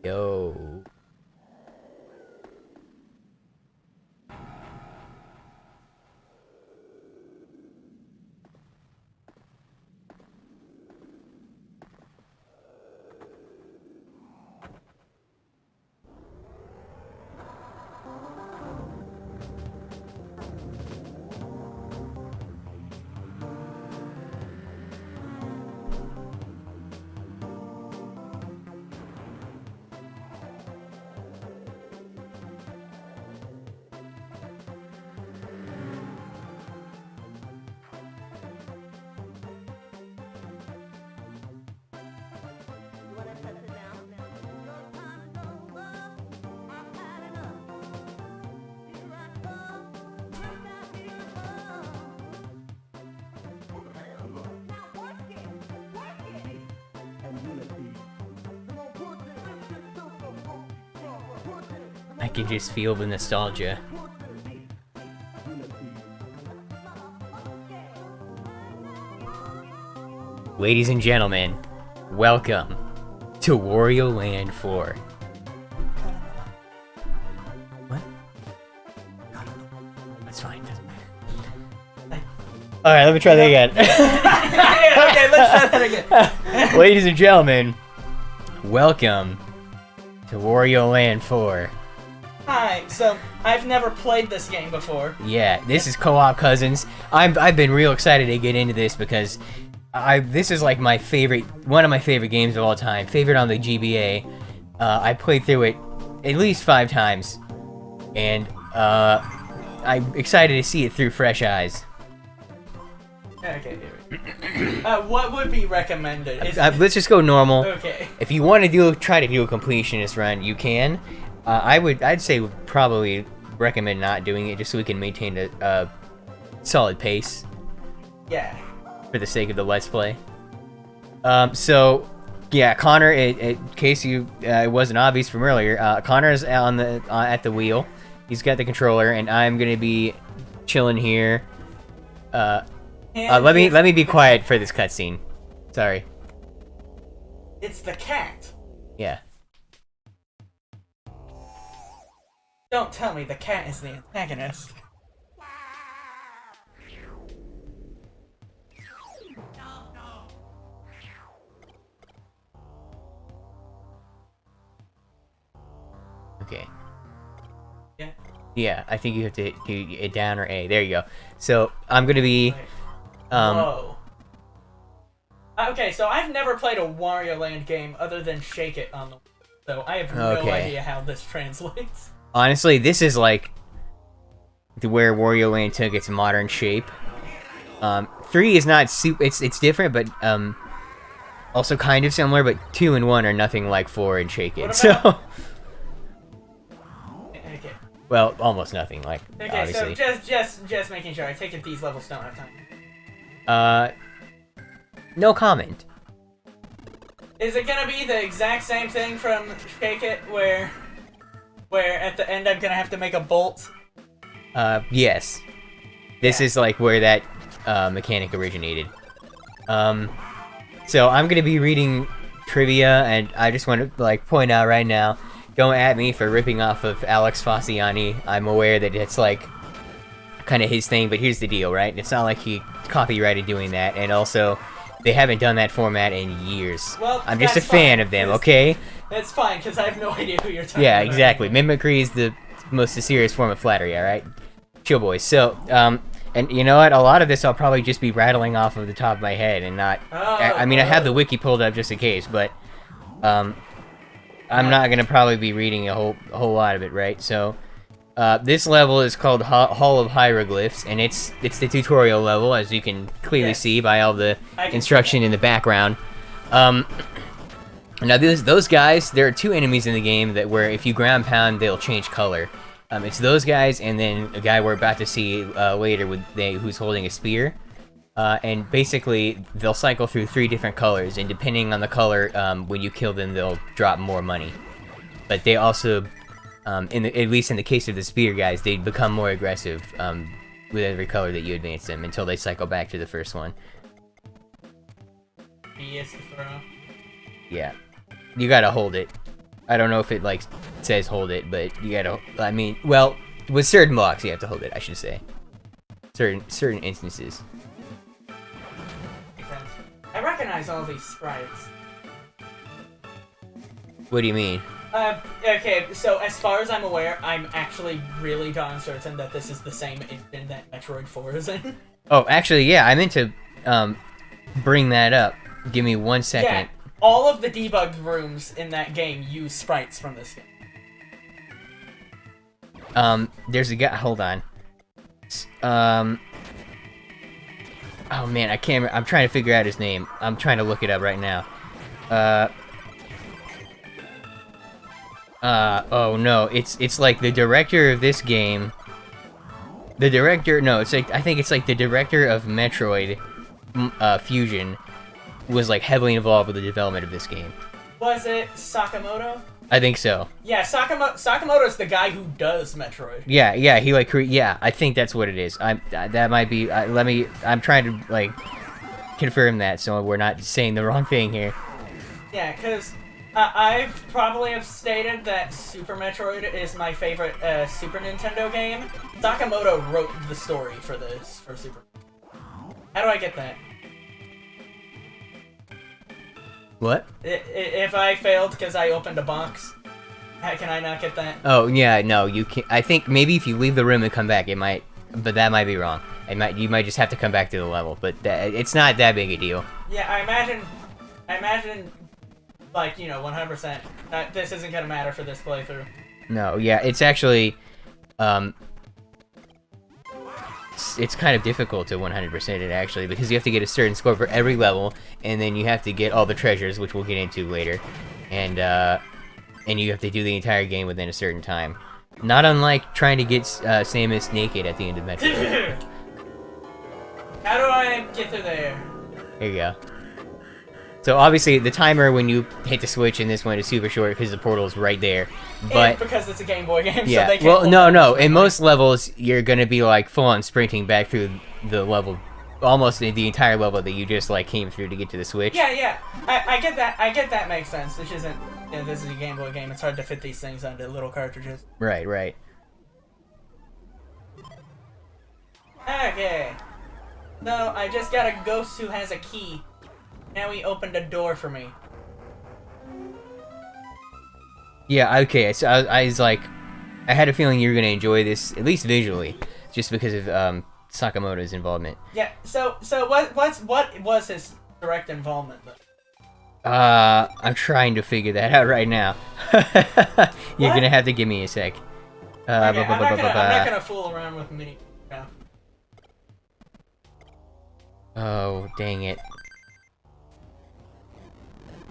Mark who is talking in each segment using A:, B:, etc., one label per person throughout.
A: Yo. I can just feel the nostalgia. Ladies and gentlemen, welcome to Wario Land 4. What? That's fine, doesn't matter. Alright, let me try that again.
B: Okay, let's try that again.
A: Ladies and gentlemen, welcome to Wario Land 4.
B: Hi, so I've never played this game before.
A: Yeah, this is Co-op Cousins. I've been real excited to get into this because this is like my favorite, one of my favorite games of all time. Favorite on the GBA. I played through it at least 5 times, and I'm excited to see it through fresh eyes.
B: Okay, what would be recommended?
A: Let's just go normal.
B: Okay.
A: If you want to try to do a completionist run, you can. I'd say probably recommend not doing it just so we can maintain a solid pace.
B: Yeah.
A: For the sake of the Let's Play. So, yeah, Connor, in case it wasn't obvious from earlier, Connor's on the at the wheel. He's got the controller, and I'm gonna be chilling here. Let me be quiet for this cutscene. Sorry.
B: It's the cat.
A: Yeah.
B: Don't tell me the cat is the antagonist.
A: Okay.
B: Yeah.
A: Yeah, I think you have to do it down or A. There you go. So I'm gonna be.
B: Whoa. Okay, so I've never played a Wario Land game other than Shake It on the. So I have no idea how this translates.
A: Honestly, this is like where Wario Land took its modern shape. 3 is not super. It's different, but also kind of similar. But 2 and 1 are nothing like 4 and Shake It. So.
B: Okay.
A: Well, almost nothing. Like obviously.
B: So just making sure. I take it these levels don't have time.
A: No comment.
B: Is it gonna be the exact same thing from Shake It, where at the end I'm gonna have to make a bolt?
A: Yes. This is like where that mechanic originated. So I'm gonna be reading trivia, and I just want to like point out right now, don't at me for ripping off of Alex Fossiani. I'm aware that it's like kind of his thing, but here's the deal, right? It's not like he copyrighted doing that, and also they haven't done that format in years.
B: Well,
A: I'm just a fan of them, okay?
B: That's fine, because I have no idea who you're talking about.
A: Yeah, exactly. Mimicry is the most serious form of flattery, alright? Chill, boys. So, and you know what? A lot of this I'll probably just be rattling off of the top of my head and not... I mean, I have the wiki pulled up just in case, but I'm not going to probably be reading a whole lot of it, right? So, this level is called Hall of Hieroglyphs, and it's the tutorial level, as you can clearly see by all the instruction in the background. Now those guys, there are 2 enemies in the game that where if you ground pound, they'll change color. It's those guys, and then a guy we're about to see later who's holding a spear. And basically, they'll cycle through 3 different colors, and depending on the color, when you kill them, they'll drop more money. But they also... at least in the case of the spear guys, they become more aggressive with every color that you advance them until they cycle back to the first one.
B: Yes, throw.
A: Yeah. You gotta hold it. I don't know if it like says hold it, but you gotta. I mean, well, with certain blocks you have to hold it. I should say. Certain instances.
B: I recognize all these sprites.
A: What do you mean?
B: Okay, so as far as I'm aware, I'm actually really darn certain that this is the same engine that Metroid 4 is in.
A: Oh, actually, yeah, I meant to bring that up. Give me 1 second.
B: Yeah, all of the debug rooms in that game use sprites from this game.
A: There's a guy. Hold on. Oh man, I can't. I'm trying to figure out his name. I'm trying to look it up right now. Oh no, it's like the director of this game. The director, no, it's like, I think it's like the director of Metroid Fusion was like heavily involved with the development of this game.
B: Was it Sakamoto?
A: I think so.
B: Yeah, Sakamoto's the guy who does Metroid.
A: Yeah, he like, yeah, I think that's what it is. That might be, I'm trying to like confirm that so we're not saying the wrong thing here.
B: Yeah, because I probably have stated that Super Metroid is my favorite Super Nintendo game. Sakamoto wrote the story for this, for Super. How do I get that?
A: What?
B: If I failed because I opened a box, how can I not get that?
A: Oh, yeah, no, you can't. I think maybe if you leave the room and come back, it might, but that might be wrong. You might just have to come back to the level, but it's not that big a deal.
B: Yeah, I imagine, like, you know, 100%, this isn't gonna matter for this playthrough.
A: No, yeah, it's actually, it's kind of difficult to 100% it, actually, because you have to get a certain score for every level, and then you have to get all the treasures, which we'll get into later, and you have to do the entire game within a certain time. Not unlike trying to get Samus naked at the end of Metroid.
B: How do I get through there?
A: There you go. So obviously the timer when you hit the switch in this one is super short because the portal is right there. But
B: and because it's a Game Boy game,
A: yeah.
B: so they can't.
A: Well, no. In most levels, you're gonna be like full on sprinting back through the level, almost the entire level that you just like came through to get to the switch.
B: Yeah. I get that. I get that makes sense. This isn't. You know, this is a Game Boy game. It's hard to fit these things onto little cartridges.
A: Right.
B: Okay. So I just got a ghost who has a key. Now he opened a door for me.
A: Yeah, okay, so I was like, I had a feeling you were going to enjoy this, at least visually, just because of Sakamoto's involvement.
B: Yeah, so what was his direct involvement, though?
A: I'm trying to figure that out right now. You're going to have to give me a sec.
B: Okay, I'm not gonna fool around with mini stuff.
A: Oh, dang it.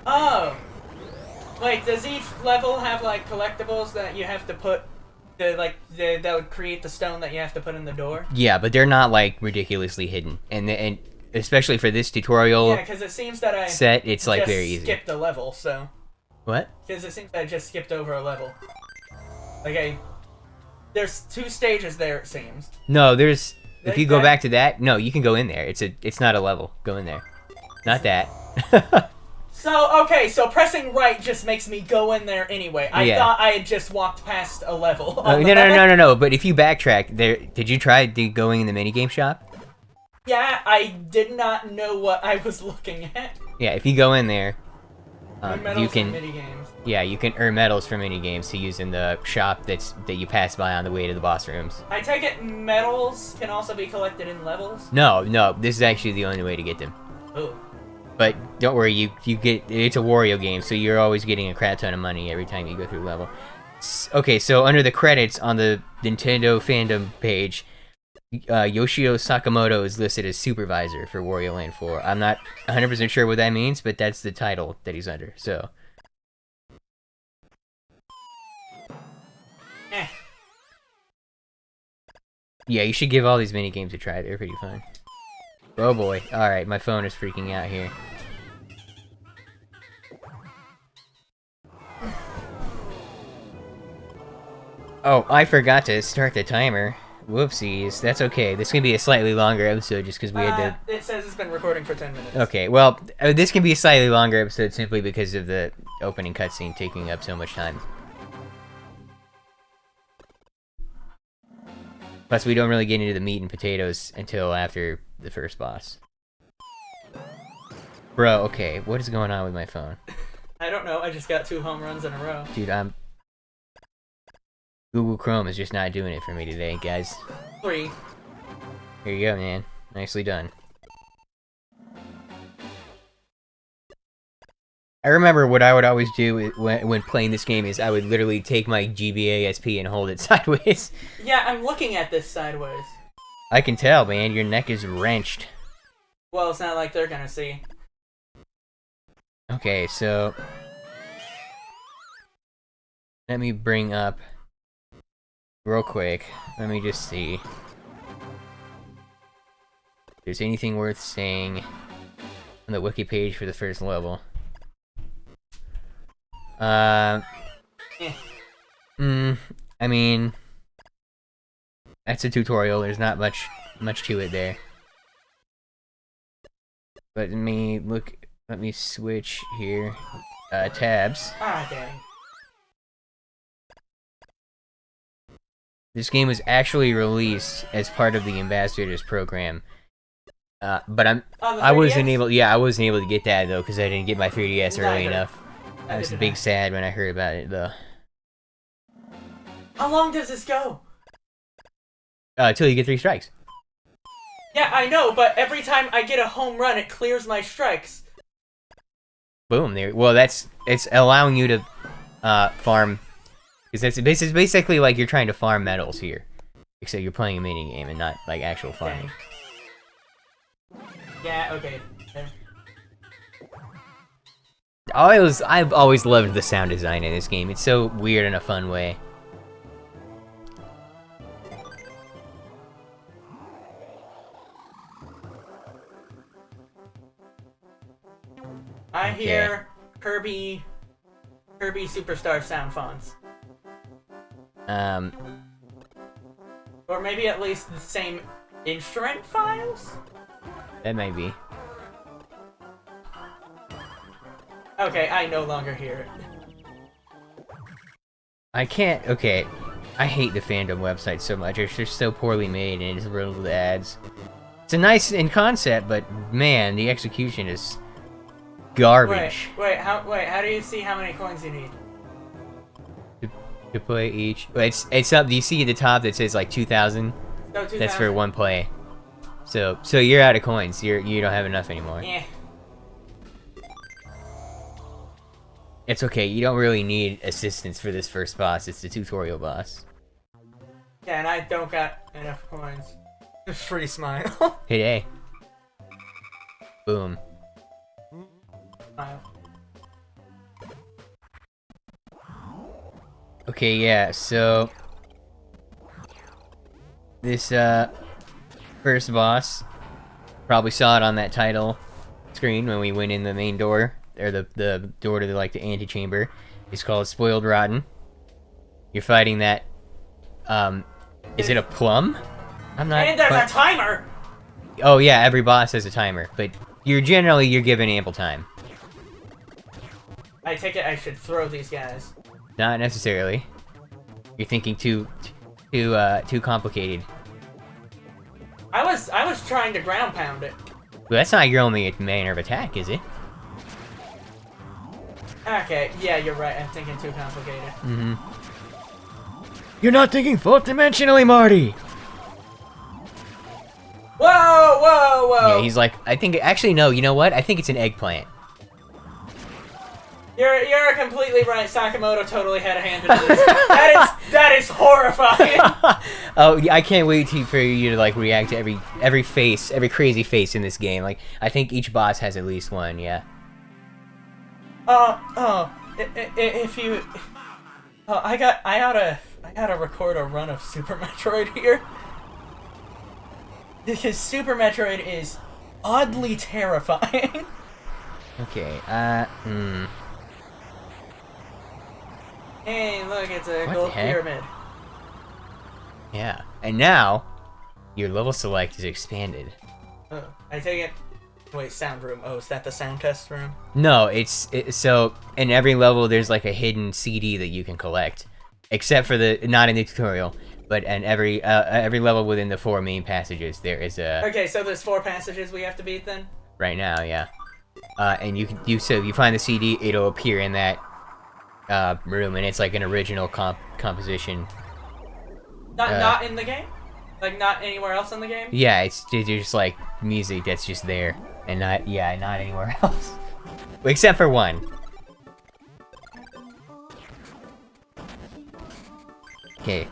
B: Oh! Wait, does each level have, like, collectibles that you have to put, that would create the stone that you have to put in the door?
A: Yeah, but they're not, like, ridiculously hidden. And especially for this tutorial
B: yeah, because it seems that I
A: set, it's, like, very easy.
B: skipped a level, so...
A: What?
B: Because it seems that I just skipped over a level. Okay. There's 2 stages there, it seems.
A: No, there's... If you go back to that, no, you can go in there. It's not a level. Go in there. Not that.
B: So pressing right just makes me go in there anyway. I thought I had just walked past a level.
A: No. But if you backtrack, did you try going in the minigame shop?
B: Yeah, I did not know what I was looking at.
A: Yeah, if you go in there, you can.
B: Minigames.
A: Yeah, you can earn medals for minigames to use in the shop that you pass by on the way to the boss rooms.
B: I take it medals can also be collected in levels?
A: No, this is actually the only way to get them.
B: Oh.
A: But don't worry, you get, it's a Wario game, so you're always getting a crap ton of money every time you go through a level. Okay, so under the credits on the Nintendo fandom page, Yoshio Sakamoto is listed as supervisor for Wario Land 4. I'm not 100% sure what that means, but that's the title that he's under, so... Yeah, you should give all these minigames a try, they're pretty fun. Oh boy, alright, my phone is freaking out here. Oh, I forgot to start the timer. Whoopsies, that's okay. This can be a slightly longer episode just because we had to...
B: It says it's been recording for 10 minutes.
A: Okay, well, this can be a slightly longer episode simply because of the opening cutscene taking up so much time. Plus, we don't really get into the meat and potatoes until after the first boss. Bro, okay, what is going on with my phone?
B: I don't know, I just got 2 home runs in a row.
A: Dude, Google Chrome is just not doing it for me today, guys.
B: 3.
A: Here you go, man. Nicely done. I remember what I would always do when playing this game is I would literally take my GBASP and hold it sideways.
B: Yeah, I'm looking at this sideways.
A: I can tell, man. Your neck is wrenched.
B: Well, it's not like they're gonna see.
A: Okay, so... let me bring up... real quick. Let me just see. If there's anything worth saying on the wiki page for the first level. I mean, that's a tutorial. There's not much to it there. Let me switch here. Tabs.
B: Ah, dang.
A: This game was actually released as part of the Ambassadors program. But I wasn't able to get that though because I didn't get my 3DS early enough. I was big sad when I heard about it though.
B: How long does this go?
A: Until you get 3 strikes.
B: Yeah, I know, but every time I get a home run, it clears my strikes.
A: Boom! There. Well, it's allowing you to farm, because it's basically like you're trying to farm medals here, except you're playing a mini game and not like actual farming.
B: Dang. Yeah. Okay.
A: I've always loved the sound design in this game. It's so weird in a fun way.
B: I hear Kirby Superstar sound fonts. Or maybe at least the same instrument files?
A: That might be.
B: Okay, I no longer hear it.
A: I can't. Okay, I hate the fandom website so much. It's just so poorly made and it's riddled with ads. It's a nice in concept, but man, the execution is garbage.
B: Wait, how do you see how many coins you need?
A: To play each. It's up. Do you see at the top that says like 2,000?
B: No, 2,000.
A: That's for one play. So you're out of coins. You don't have enough anymore.
B: Yeah.
A: It's okay. You don't really need assistance for this first boss. It's the tutorial boss.
B: Yeah, and I don't got enough coins. Free smile.
A: Hit A. Boom.
B: Smile.
A: Okay, yeah, so this first boss, probably saw it on that title screen when we went in the main door, or the door to the antechamber. It's called Spoiled Rotten. You're fighting that is it a plum? I'm not.
B: And there's a timer.
A: Oh yeah, every boss has a timer, but you're given ample time.
B: I take it I should throw these guys.
A: Not necessarily. You're thinking too complicated.
B: I was trying to ground pound it.
A: Well, that's not your only manner of attack, is it?
B: Okay, yeah, you're right. I'm thinking too complicated.
A: Mm-hmm. You're not thinking fourth dimensionally, Marty!
B: Whoa, whoa, whoa!
A: Yeah, he's like, I think, actually, no, you know what? I think it's an eggplant.
B: You're completely right. Sakamoto totally had a hand in this. that is horrifying.
A: Oh, yeah, I can't wait for you to react to every face, every crazy face in this game. I think each boss has at least one. Yeah.
B: If you, I gotta record a run of Super Metroid here. Because Super Metroid is oddly terrifying.
A: Okay.
B: Hey, look, it's a
A: What
B: gold
A: the heck?
B: pyramid.
A: Yeah. And now, your level select is expanded.
B: I take it Wait, sound room. Oh, is that the sound test room?
A: No, so in every level there's like a hidden CD that you can collect, except for not in the tutorial, but in every level within the 4 main passages there is a.
B: Okay, so there's 4 passages we have to beat then.
A: Right now, yeah. And so you find the CD, it'll appear in that room, and it's like an original composition.
B: Not in the game? Like, not anywhere else in the game?
A: Yeah, it's just like music that's just there, and not anywhere else. Except for one. Okay.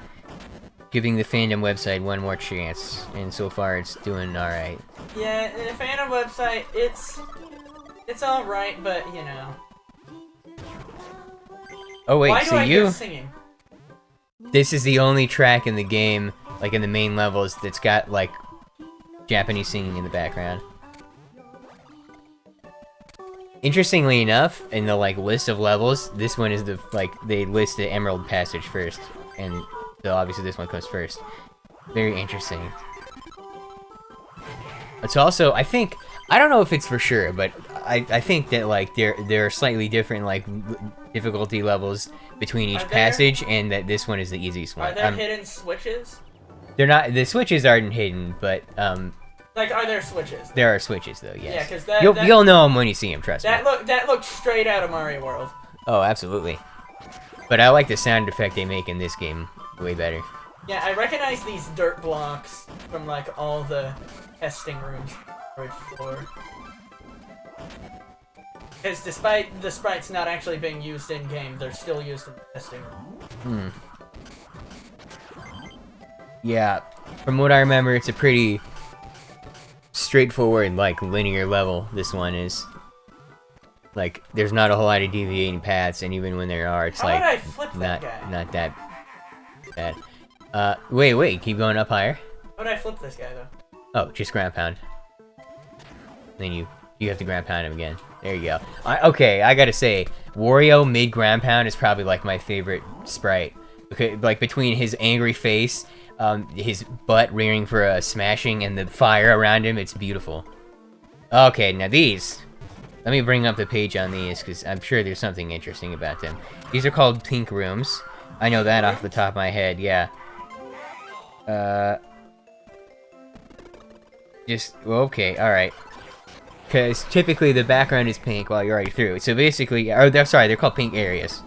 A: Giving the fandom website one more chance, and so far it's doing alright.
B: Yeah, the fandom website, it's alright, but, you know.
A: Oh wait,
B: Why
A: so
B: do I
A: you...
B: get singing?
A: This is the only track in the game, like in the main levels, that's got, like, Japanese singing in the background. Interestingly enough, in the, like, list of levels, this one is the, like, they list the Emerald Passage first, and so obviously this one comes first. Very interesting. It's also, I think, I don't know if it's for sure, but I think that, like, there are slightly different, like, difficulty levels between each passage, and that this one is the easiest one.
B: Are there hidden switches?
A: They're not, the switches aren't hidden, but,
B: like, are there switches?
A: there are switches, though, yes.
B: Yeah, because that...
A: You'll know them when you see them, trust me.
B: That looked straight out of Mario World.
A: Oh, absolutely. But I like the sound effect they make in this game way better.
B: Yeah, I recognize these dirt blocks from, like, all the testing rooms on the floor. Because despite the sprites not actually being used in-game, they're still used in the testing room.
A: Yeah, from what I remember, it's a pretty straightforward, like, linear level, this one is. Like, there's not a whole lot of deviating paths, and even when there are, it's like,
B: I flip that guy?
A: not that bad. Wait, keep going up higher.
B: How would I flip this guy, though?
A: Oh, just ground pound. Then you have to ground pound him again. There you go. Okay, I gotta say, Wario mid ground pound is probably like my favorite sprite. Okay, like between his angry face, his butt rearing for a smashing, and the fire around him, it's beautiful. Okay, now these. Let me bring up the page on these, because I'm sure there's something interesting about them. These are called pink rooms. I know that off the top of my head, yeah. Okay, alright. Because typically the background is pink while you're already through. So basically, they're called pink areas.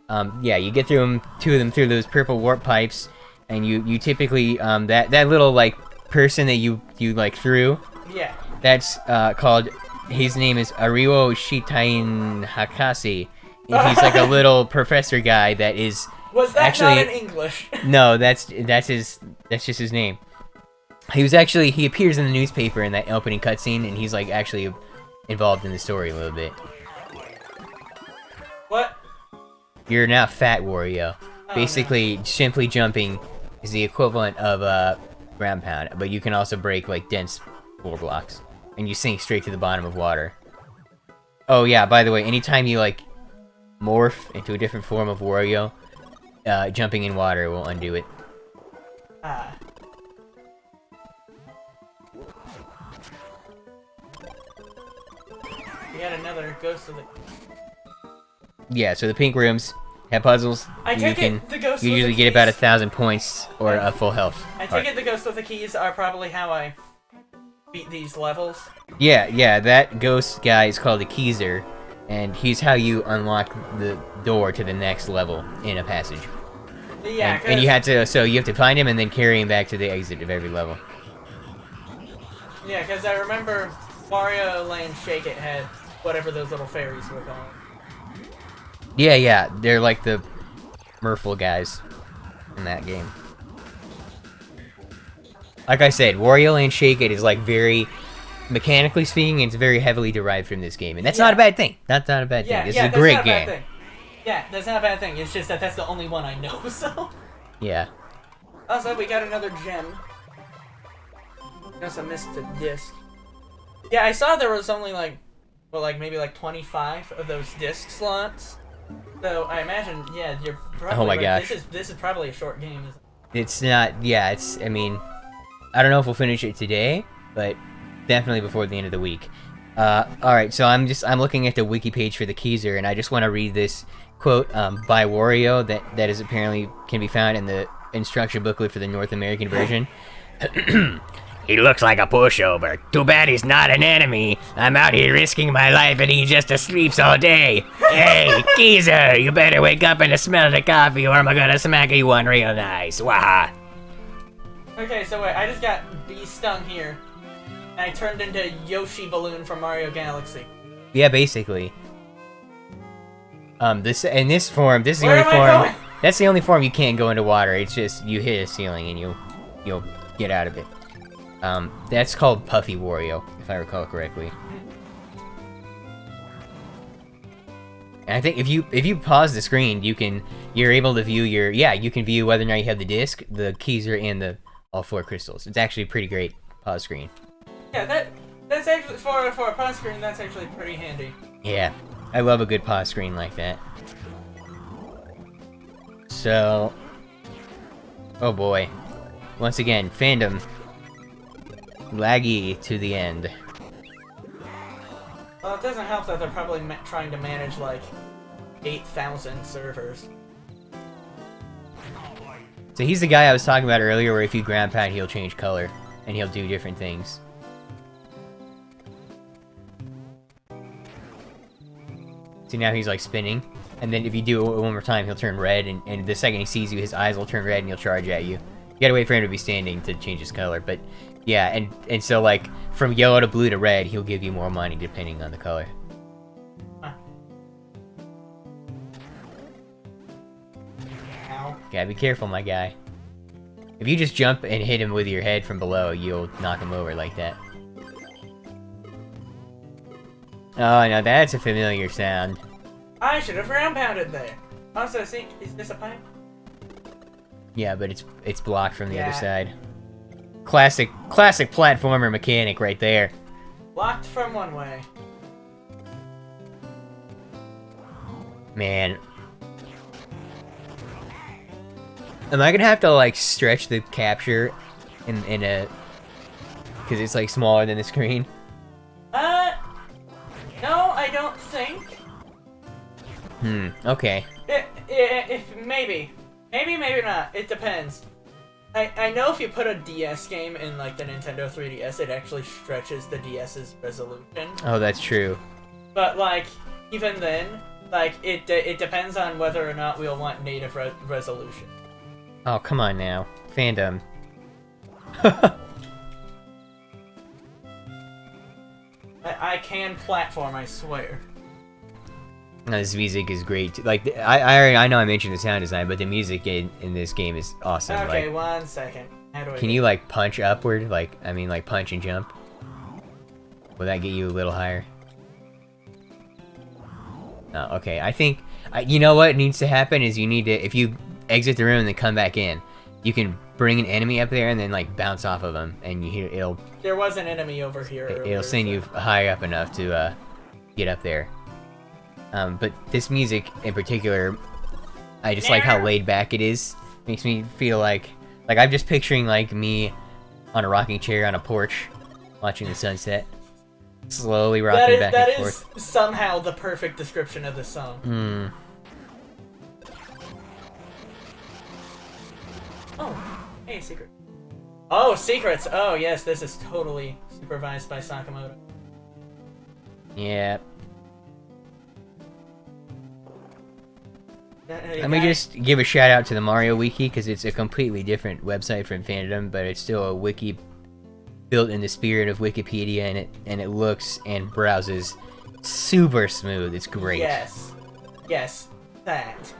A: Yeah, you get through two of them through those purple warp pipes, and you typically, that little, like, person that you like, through.
B: Yeah.
A: That's, called, his name is Ariwo Shitain Hakase. And he's like a little professor guy that is...
B: Was that
A: actually,
B: not in English?
A: No, that's just his name. He appears in the newspaper in that opening cutscene, and he's like actually involved in the story a little bit.
B: What?
A: You're now Fat Wario.
B: Oh,
A: Basically,
B: no.
A: simply jumping is the equivalent of ground pound, but you can also break like dense floor blocks, and you sink straight to the bottom of water. Oh yeah, by the way, anytime you like morph into a different form of Wario, jumping in water will undo it.
B: Ah. We had another ghost of the...
A: Yeah, so the pink rooms have puzzles.
B: I take it the ghost
A: You
B: with
A: usually
B: the
A: get
B: keys.
A: about 1,000 points or a full health.
B: I take it the ghost with the keys are probably how I beat these levels.
A: Yeah, that ghost guy is called the Keyser, and he's how you unlock the door to the next level in a passage.
B: Yeah,
A: and you have to find him and then carry him back to the exit of every level.
B: Yeah, because I remember Wario Land Shake It had whatever those little fairies were called.
A: Yeah, they're like the Merfolk guys in that game. Like I said, Wario Land Shake It is like very, mechanically speaking, it's very heavily derived from this game, and that's not a bad thing. That's not a bad thing. This is a great game.
B: Yeah, that's not a bad thing. It's just that that's the only one I know, so...
A: Yeah.
B: Also, we got another gem. Guess I missed a disc. Yeah, I saw there was only like, well, like maybe like 25 of those disc slots. So I imagine, yeah, you're probably
A: Oh my
B: right.
A: gosh.
B: This is probably a short game, isn't it?
A: It's not, yeah, I mean, I don't know if we'll finish it today, but definitely before the end of the week. Alright, so I'm looking at the wiki page for the Keyser, and I just want to read this quote by Wario that is apparently can be found in the instruction booklet for the North American version.
C: He looks like a pushover. Too bad he's not an enemy. I'm out here risking my life and he just sleeps all day. Hey, geezer, you better wake up and smell the coffee or I'm gonna smack you one real nice. Waha.
B: Okay, so wait, I just got bee stung here. And I turned into Yoshi Balloon from Mario Galaxy.
A: Yeah, basically. This in this form, this is the
B: Where
A: only
B: am I
A: form.
B: going?
A: That's the only form you can't go into water. It's just you hit a ceiling and you'll get out of it. That's called Puffy Wario, if I recall correctly. And I think if you pause the screen, you're able to view you can view whether or not you have the disc, the Keyser, and all 4 crystals. It's actually a pretty great pause screen.
B: Yeah, that's actually for a pause screen. That's actually pretty handy.
A: Yeah, I love a good pause screen like that. So, oh boy, once again, fandom laggy to the end.
B: Well, it doesn't help that they're probably trying to manage like 8,000 servers.
A: So he's the guy I was talking about earlier, where if you ground pound, he'll change color and he'll do different things. See, now he's like spinning, and then if you do it one more time, he'll turn red, and the second he sees you, his eyes will turn red and he'll charge at you. You gotta wait for him to be standing to change his color, but yeah, and so like from yellow to blue to red, he'll give you more money depending on the color.
B: Huh. Ow.
A: Gotta be careful, my guy. If you just jump and hit him with your head from below, you'll knock him over like that. Oh, no, that's a familiar sound.
B: I should have ground pounded there. Also, see, is this a pipe?
A: Yeah, but it's blocked from the other
B: Yeah.
A: side. Classic platformer mechanic right there.
B: Blocked from one way.
A: Man. Am I gonna have to, like, stretch the capture in a... because it's, like, smaller than the screen?
B: No, I don't think.
A: Okay.
B: Maybe. Maybe not. It depends. I know if you put a DS game in, like, the Nintendo 3DS, it actually stretches the DS's resolution.
A: Oh, that's true.
B: But, like, even then, like, it depends on whether or not we'll want native resolution.
A: Oh, come on now. Fandom.
B: I can platform, I swear.
A: This music is great. Like, I know I mentioned the sound design, but the music in this game is awesome.
B: Okay,
A: like,
B: 1 second. How do I
A: can you, like, punch upward? Like, I mean, like, punch and jump? Will that get you a little higher? Oh, okay. I think, you know what needs to happen is you need to, if you exit the room and then come back in, you can bring an enemy up there and then, like, bounce off of them, and
B: There was an enemy over here earlier,
A: it'll send you high up enough to, get up there. But this music in particular, I just like how laid back it is. Makes me feel like I'm just picturing like me on a rocking chair on a porch, watching the sunset, slowly rocking back and forth.
B: That is somehow the perfect description of this song. Oh, hey, secret. Oh, secrets! Oh, yes, this is totally supervised by Sakamoto.
A: Yeah. Let me just give a shout out to the Mario Wiki, because it's a completely different website from Fandom, but it's still a wiki built in the spirit of Wikipedia, and it looks and browses super smooth. It's great.
B: Yes. Yes. That.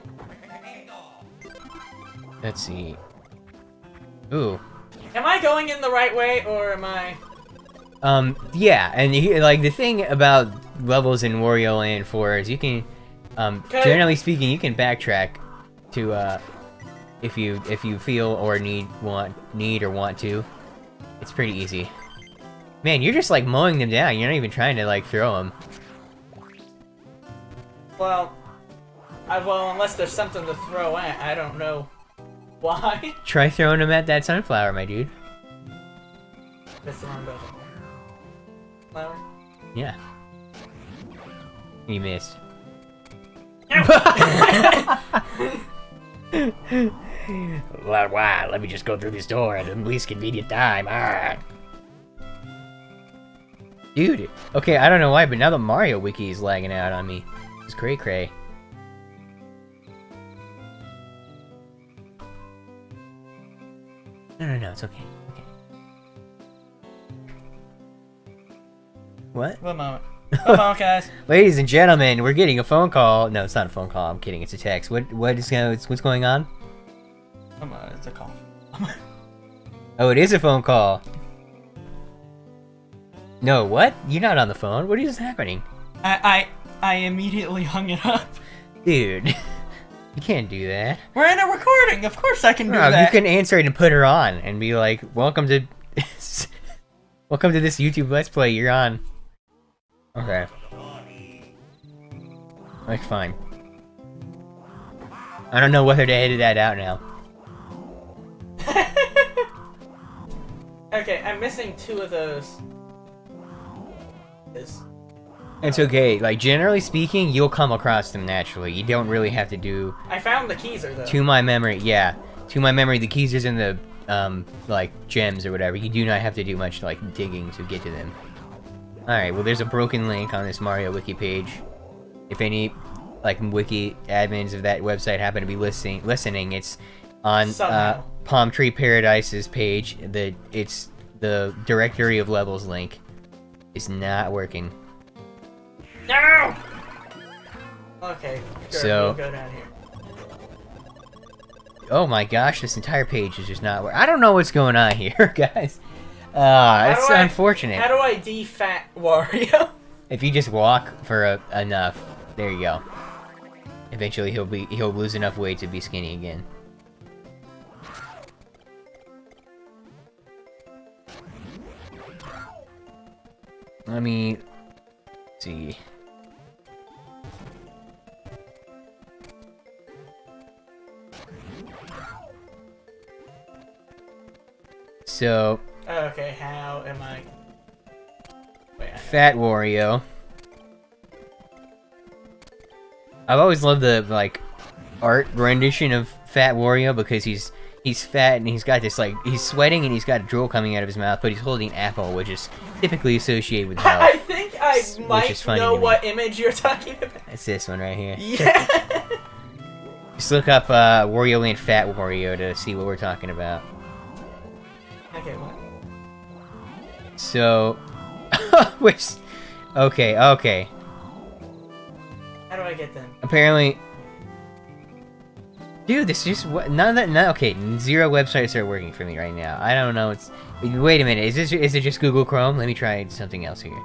A: Let's see. Ooh.
B: Am I going in the right way, or am I...
A: Yeah, and like, the thing about levels in Wario Land 4 is you can... generally speaking, you can backtrack to, if you feel or need or want to. It's pretty easy. Man, you're just like mowing them down. You're not even trying to like throw them.
B: Well, unless there's something to throw at, I don't know why.
A: Try throwing them at that sunflower, my dude.
B: That's the wrong button. Flower?
A: Yeah. You missed.
C: Why? Let me just go through this door at the least convenient time.
A: Dude, okay, I don't know why, but now the Mario wiki is lagging out on me. It's cray-cray. No, it's okay. Okay. What?
B: One moment. Come on, guys.
A: Ladies and gentlemen, we're getting a phone call. No, it's not a phone call. I'm kidding. It's a text. What's going on?
B: Come on, it's a call.
A: Oh, it is a phone call. No, what? You're not on the phone. What is happening?
B: I immediately hung it up.
A: Dude, you can't do that.
B: We're in a recording. Of course I can do
A: No,
B: that.
A: you can answer it and put her on and be like, welcome to this YouTube Let's Play. You're on. Okay. That's fine. I don't know whether to edit that out now.
B: Okay, I'm missing 2 of those.
A: It's okay. Like, generally speaking, you'll come across them naturally. You don't really have to do...
B: I found the Keyser, though.
A: To my memory, yeah. To my memory, the keys is in the, like, gems or whatever. You do not have to do much, like, digging to get to them. Alright, well, there's a broken link on this Mario wiki page. If any, like, wiki admins of that website happen to be listening, it's on, Palm Tree Paradise's page. It's the directory of levels link. Is not working.
B: No! Okay, sure,
A: So-
B: we'll go down here.
A: Oh my gosh, this entire page is just not working. I don't know what's going on here, guys. It's unfortunate.
B: How do I defat Wario?
A: If you just walk for enough, there you go. Eventually he'll lose enough weight to be skinny again. Let me see. So,
B: Okay, how am I... Wait,
A: Fat Wario. I've always loved the, like, art rendition of Fat Wario because he's fat and he's got this, like, he's sweating and he's got drool coming out of his mouth, but he's holding an apple, which is typically associated with health.
B: I think I
A: Which
B: might
A: is funny
B: know
A: to me.
B: what image you're talking about.
A: It's this one right here.
B: Yeah!
A: Just look up Wario Land Fat Wario to see what we're talking about.
B: Okay, what?
A: So, which, okay.
B: How do I get them?
A: Apparently, dude, this just okay. 0 websites are working for me right now. I don't know. Wait a minute. Is it just Google Chrome? Let me try something else here.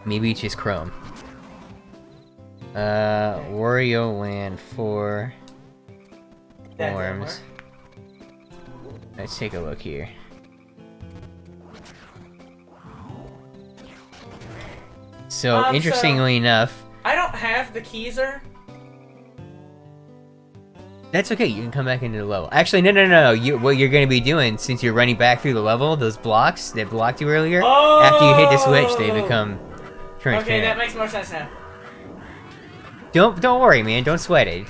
A: Maybe it's just Chrome. Wario Land 4
B: That didn't
A: forms.
B: work.
A: Let's take a look here. So,
B: So-
A: interestingly enough,
B: I don't have the Keyser.
A: that's okay. You can come back into the level. Actually, no. What you're going to be doing, since you're running back through the level, those blocks that blocked you earlier, after you hit the switch, they become transparent.
B: Okay, that makes more sense now.
A: Don't worry, man. Don't sweat it.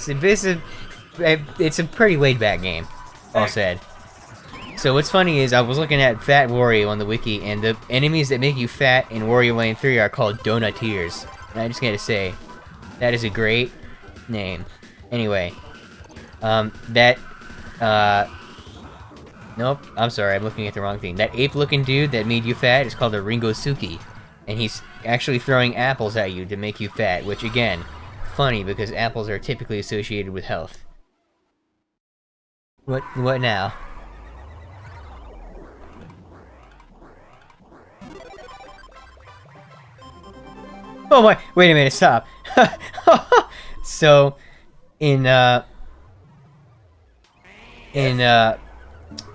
A: It's a pretty laid back game. All
B: Okay.
A: said. So what's funny is I was looking at Fat Wario on the wiki, and the enemies that make you fat in Wario Land 3 are called Donutiers. And I just gotta say, that is a great name. Anyway, nope, I'm sorry, I'm looking at the wrong thing. That ape-looking dude that made you fat is called a Ringosuke, and he's actually throwing apples at you to make you fat, which again, funny because apples are typically associated with health. What now? Oh my, wait a minute, stop. So, in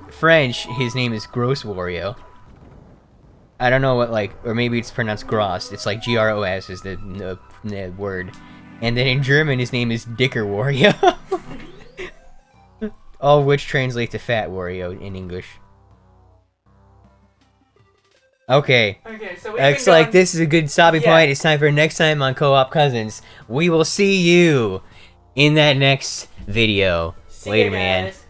A: French, his name is Gross Wario. I don't know what, like, or maybe it's pronounced Gross. It's like Gros is the word. And then in German, his name is Dicker Wario. All of which translate to Fat Wario in English. Okay.
B: Okay, so we've
A: Looks
B: been
A: like
B: going-
A: this is a good stopping
B: Yeah.
A: point. It's time for next time on Co-op Cousins. We will see you in that next video.
B: See
A: Later,
B: ya,
A: man.
B: guys.